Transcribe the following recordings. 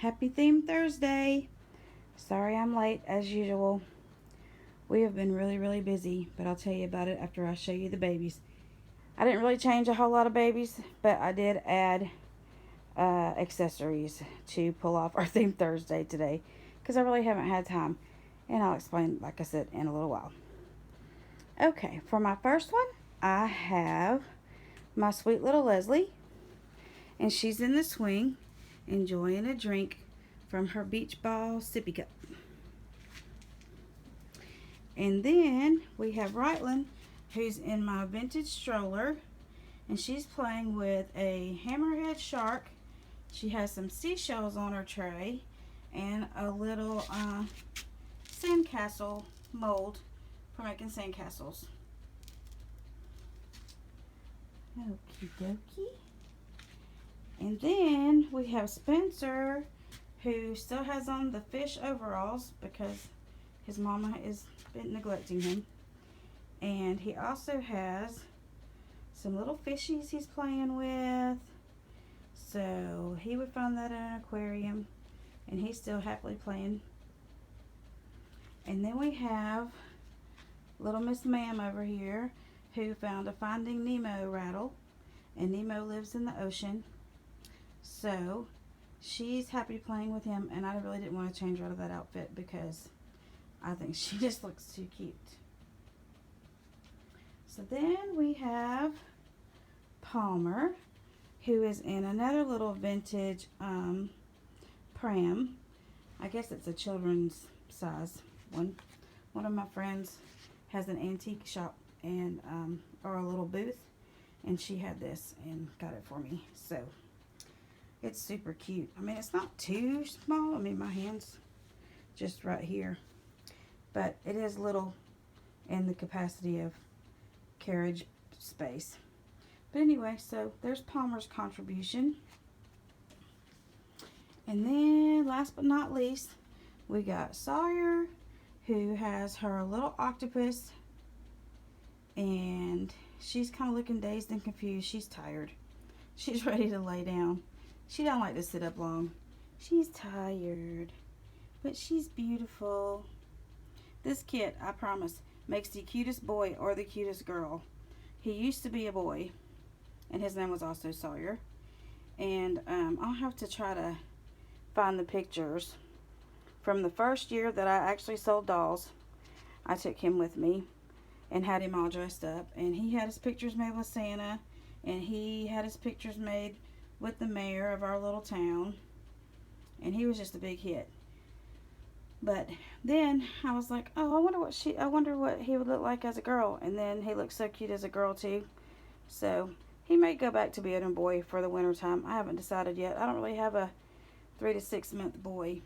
Happy Theme Thursday. Sorry I'm late as usual. We have been really busy, but I'll tell you about it after I show you the babies. I didn't really change a whole lot of babies, but I did add accessories to pull off our Theme Thursday today because I really haven't had time. And I'll explain, like I said, in a little while. Okay, for my first one, I have my sweet little Leslie, and she's in the swing enjoying a drink from her beach ball sippy cup. And then we have Rytland, who's in my vintage stroller, and she's playing with a hammerhead shark. She has some seashells on her tray and a little sandcastle mold for making sandcastles. Okie dokie. And then we have Spencer, who still has on the fish overalls because his mama has been neglecting him. And he also has some little fishies he's playing with. So he would find that in an aquarium, and he's still happily playing. And then we have little Miss Ma'am over here, who found a Finding Nemo rattle, and Nemo lives in the ocean. So she's happy playing with him, and I really didn't want to change her out of that outfit because I think she just looks too cute. So then we have Palmer, who is in another little vintage pram. I guess it's a children's size one. One of my friends has an antique shop and or a little booth, and she had this and got it for me. So it's super cute. I mean, it's not too small. I mean, my hand's just right here, but it is little in the capacity of carriage space. But anyway, so there's Palmer's contribution. And then last but not least, we got Sawyer, who has her little octopus, and she's kind of looking dazed and confused. She's tired. She's ready to lay down. She don't like to sit up long. She's tired, but she's beautiful. This kit, I promise, makes the cutest boy or the cutest girl. He used to be a boy, and his name was also Sawyer. And I'll have to try to find the pictures from the first year that I actually sold dolls. I took him with me and had him all dressed up, and he had his pictures made with Santa, and he had his pictures made with the mayor of our little town, and he was just a big hit. But then I was like, oh, I wonder what he would look like as a girl. And then he looks so cute as a girl too. So he may go back to being a boy for the winter time. I haven't decided yet. I don't really have a 3 to 6 month boy,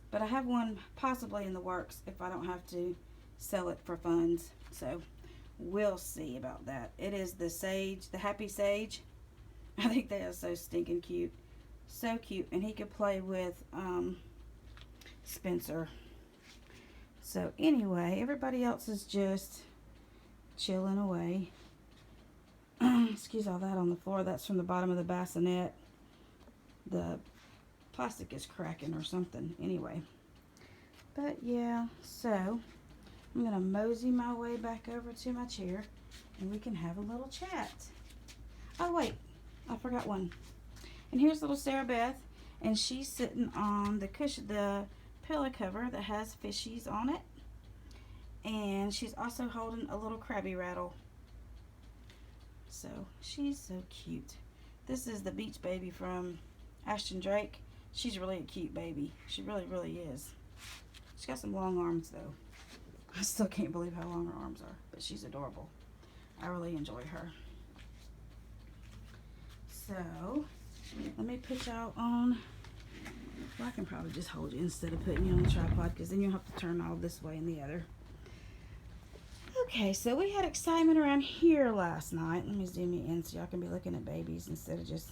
but I have one possibly in the works if I don't have to sell it for funds. So we'll see about that. It is the sage, the happy sage. I think they are so stinking cute. So cute. And he could play with Spencer. So anyway, everybody else is just chilling away. Excuse all that on the floor. That's from the bottom of the bassinet. The plastic is cracking or something. Anyway. But yeah, so I'm going to mosey my way back over to my chair, and we can have a little chat. Oh wait, I forgot one. And here's little Sarah Beth, and she's sitting on the cushion, the pillow cover that has fishies on it, and she's also holding a little Krabby Rattle. So she's so cute. This is the beach baby from Ashton Drake. She's really a cute baby. She really is. She's got some long arms though. I still can't believe how long her arms are, but she's adorable. I really enjoy her. So let me put y'all on. Well, I can probably just hold you instead of putting you on the tripod, because then you'll have to turn all this way and the other. Okay, so we had excitement around here last night. Let me zoom you in so y'all can be looking at babies instead of just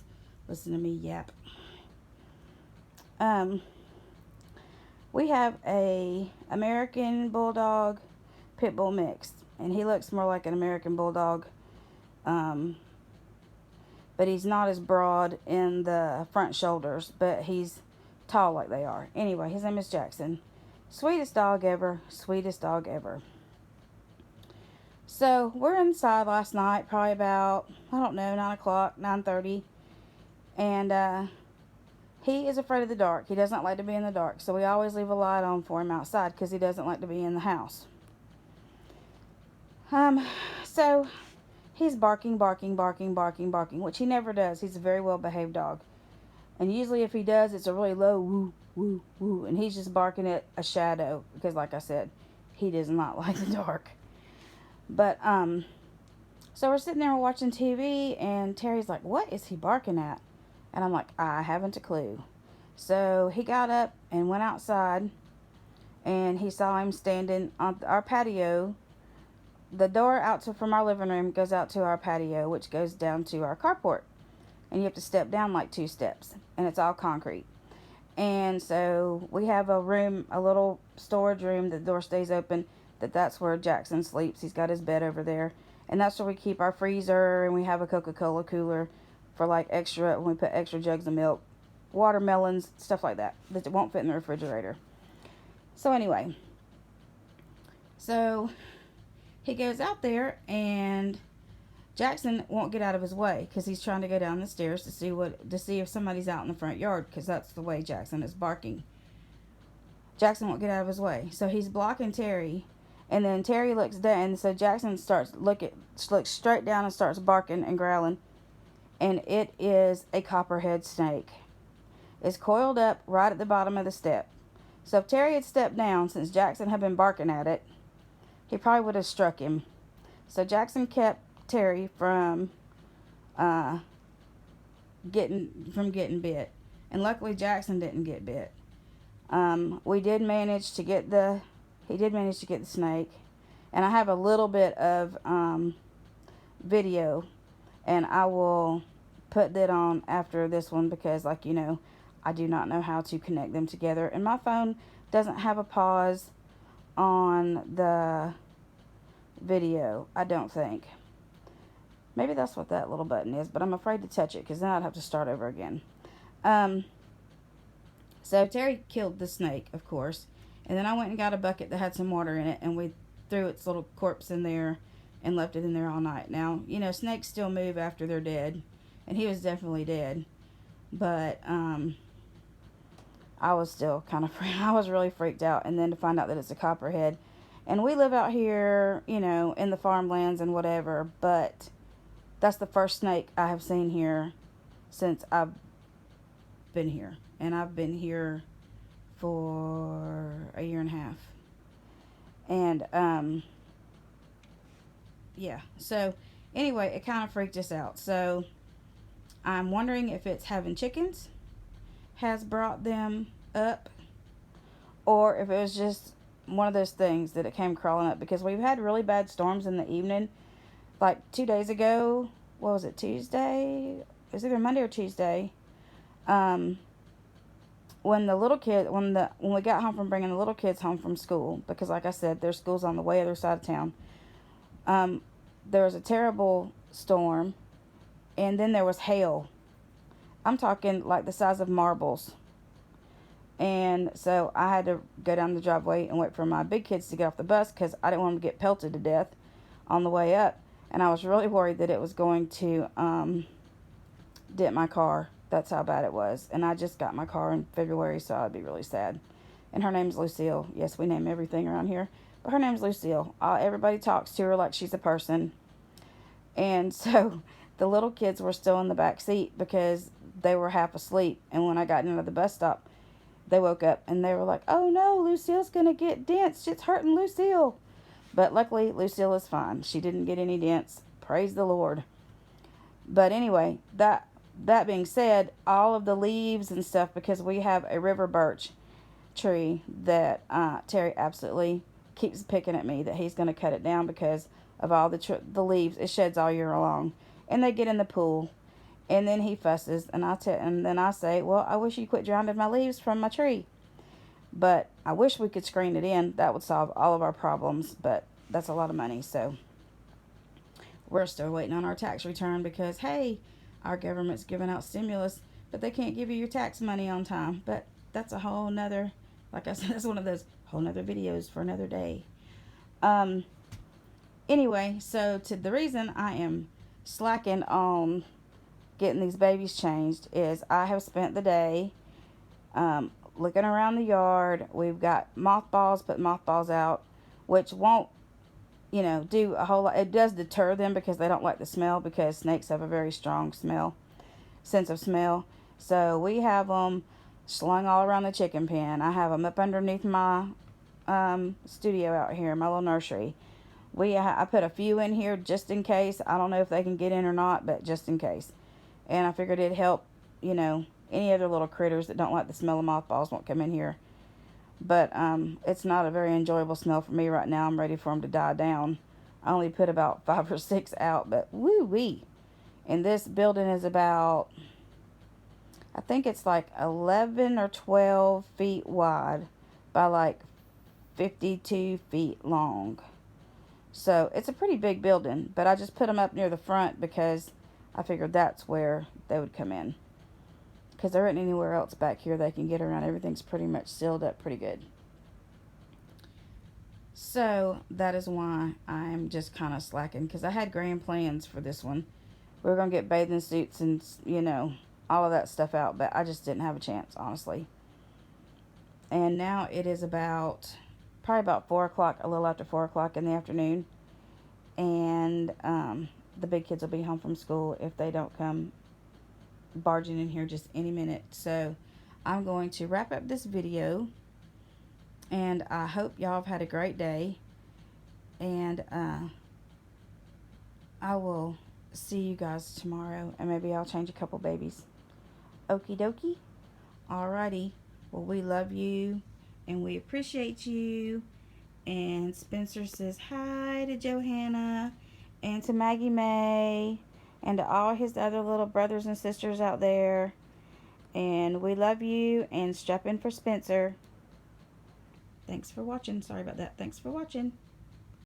listening to me yap. We have a American Bulldog Pit Bull mix, and he looks more like an American Bulldog, but he's not as broad in the front shoulders, but he's tall like they are. Anyway, his name is Jackson. Sweetest dog ever. Sweetest dog ever. So, we're inside last night, probably about, I don't know, 9 o'clock, 9:30. And, he is afraid of the dark. He doesn't like to be in the dark. So, we always leave a light on for him outside because he doesn't like to be in the house. So, he's barking, barking, barking, barking, barking, which he never does. He's a very well-behaved dog. And usually if he does, it's a really low woo, woo, woo. And he's just barking at a shadow. Because like I said, he does not like the dark. But, so we're sitting there watching TV. And Terry's like, what is he barking at? And I'm like, I haven't a clue. So he got up and went outside. And he saw him standing on our patio. The door from our living room goes out to our patio, which goes down to our carport. And you have to step down like 2 steps. And it's all concrete. And so we have a room, a little storage room. The door stays open. That's where Jackson sleeps. He's got his bed over there. And that's where we keep our freezer. And we have a Coca-Cola cooler for like extra, when we put extra jugs of milk, watermelons, stuff like that. That won't fit in the refrigerator. So anyway. So he goes out there and Jackson won't get out of his way because he's trying to go down the stairs to see if somebody's out in the front yard, because that's the way Jackson is barking. Jackson won't get out of his way, so he's blocking Terry, and then Terry looks down, and so Jackson looks straight down and starts barking and growling, and it is a copperhead snake. It's coiled up right at the bottom of the step. So if Terry had stepped down, since Jackson had been barking at it, he probably would have struck him. So Jackson kept Terry from getting bit, and luckily Jackson didn't get bit. He did manage to get the snake, and I have a little bit of video, and I will put that on after this one because, like, you know, I do not know how to connect them together, and my phone doesn't have a pause on the video, I don't think. Maybe that's what that little button is, but I'm afraid to touch it because then I'd have to start over again. So Terry killed the snake, of course, and then I went and got a bucket that had some water in it, and we threw its little corpse in there and left it in there all night. Now, you know, snakes still move after they're dead, and he was definitely dead, but I was still kind of I was really freaked out, and then to find out that it's a copperhead. And we live out here, you know, in the farmlands and whatever, but that's the first snake I have seen here since I've been here. And I've been here for a year and a half. And, yeah. So, anyway, it kind of freaked us out. So, I'm wondering if it's having chickens has brought them up, or if it was just one of those things that it came crawling up, because we've had really bad storms in the evening. Like 2 days ago, what was it, Tuesday? It was either Monday or Tuesday. When the little kid, when we got home from bringing the little kids home from school, because like I said, their school's on the way other side of town. There was a terrible storm, and then there was hail. I'm talking like the size of marbles. And so I had to go down the driveway and wait for my big kids to get off the bus because I didn't want them to get pelted to death on the way up. And I was really worried that it was going to dent my car. That's how bad it was. And I just got my car in February, so I'd be really sad. And her name's Lucille. Yes, we name everything around here. But her name's Lucille. Everybody talks to her like she's a person. And so the little kids were still in the back seat because they were half asleep. And when I got into the bus stop, they woke up and they were like, oh no, Lucille's going to get dents. It's hurting Lucille. But luckily, Lucille is fine. She didn't get any dents. Praise the Lord. But anyway, that being said, all of the leaves and stuff, because we have a river birch tree that Terry absolutely keeps picking at me that he's going to cut it down because of all the leaves. It sheds all year long. And they get in the pool. And then he fusses, and then I say, well, I wish you quit drowning my leaves from my tree. But I wish we could screen it in. That would solve all of our problems, but that's a lot of money. So we're still waiting on our tax return because, hey, our government's giving out stimulus, but they can't give you your tax money on time. But that's a whole nother, like I said, that's one of those whole nother videos for another day. Anyway, so the reason I am slacking on getting these babies changed is I have spent the day looking around the yard. We've got mothballs, put mothballs out, which won't, do a whole lot. It does deter them because they don't like the smell, because snakes have a very strong sense of smell. So we have them slung all around the chicken pen. I have them up underneath my studio out here, my little nursery. I put a few in here just in case. I don't know if they can get in or not, but just in case. And I figured it'd help, any other little critters that don't like the smell of mothballs won't come in here. But it's not a very enjoyable smell for me right now. I'm ready for them to die down. I only put about 5 or 6 out, but woo-wee. And this building is about, I think it's like 11 or 12 feet wide by like 52 feet long. So it's a pretty big building, but I just put them up near the front because I figured that's where they would come in. Because there isn't anywhere else back here they can get around. Everything's pretty much sealed up pretty good. So that is why I'm just kind of slacking, because I had grand plans for this one. We were going to get bathing suits and, all of that stuff out, but I just didn't have a chance, honestly. And now it is probably about 4 o'clock, a little after 4 o'clock in the afternoon. And the big kids will be home from school if they don't come barging in here just any minute. So I'm going to wrap up this video. And I hope y'all have had a great day. And I will see you guys tomorrow. And maybe I'll change a couple babies. Okie dokie. Alrighty. Well, we love you. And we appreciate you. And Spencer says hi to Johanna. And to Maggie May. And to all his other little brothers and sisters out there. And we love you. And strap in for Spencer. Thanks for watching. Sorry about that. Thanks for watching.